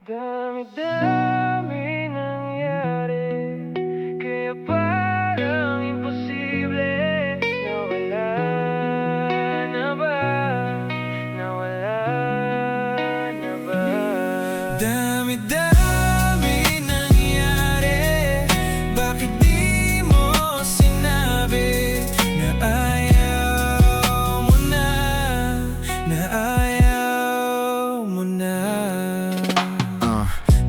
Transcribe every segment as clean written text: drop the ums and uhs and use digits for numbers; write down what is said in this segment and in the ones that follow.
Dami-dami nangyari, kaya parang imposible. Nawala na ba? Nawala na ba? Dami-dami nangyari, bakit di mo sinabi na ayaw mo na, na ayaw mo na?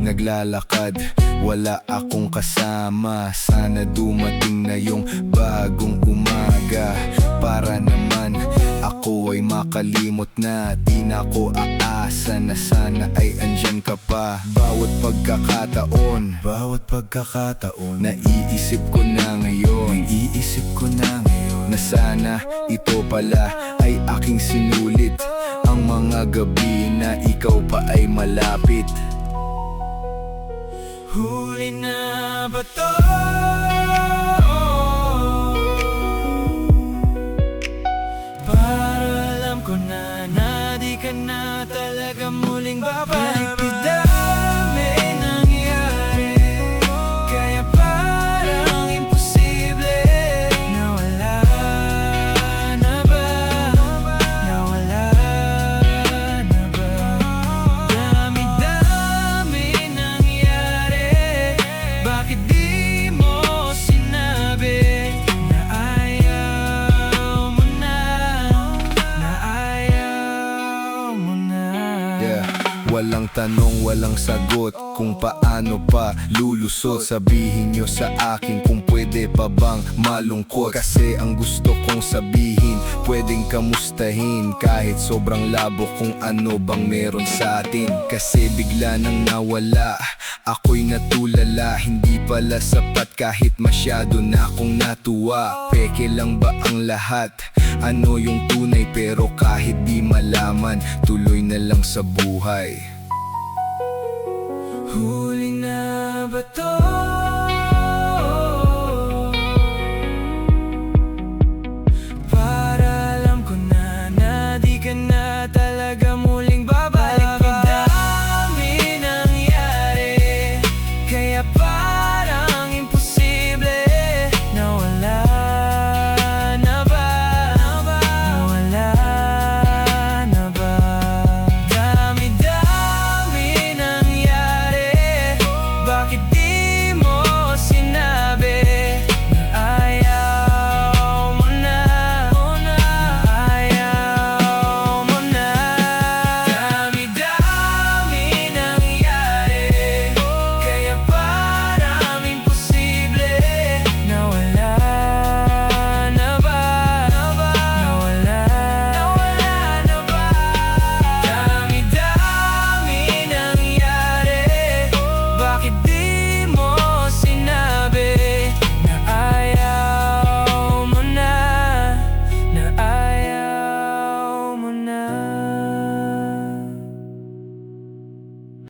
Naglalakad, wala akong kasama. Sana dumating na yung bagong umaga, para naman ako ay makalimot na. Di na ako aasa na sana ay andyan ka pa. Bawat pagkakataon naiisip ko na ngayon na sana ito pala ay aking sinulit. Ang mga gabi na ikaw pa ay malapit. Huli na ba to? Para alam ko na di ka na talaga muling babalik. Dami nangyari, kaya parang imposible. Nawala na ba? Nawala na ba? Dami-dami nangyari, bakit di mo sinabi na ayaw mo na, na ayaw mo na? Walang tanong, walang sagot kung paano pa lulusot. Sabihin nyo sa akin kung pwede pa bang malungkot. Kasi ang gusto kong sabihin, pwedeng kamustahin kahit sobrang labo kung ano bang meron sa atin. Kasi bigla nang nawala, ako'y natulala. Hindi pala sapat kahit masyado na akong natuwa. Peke lang ba ang lahat? Ano yung tunay? Pero kahit di malaman, tuloy na lang sa buhay. Huli na ba to?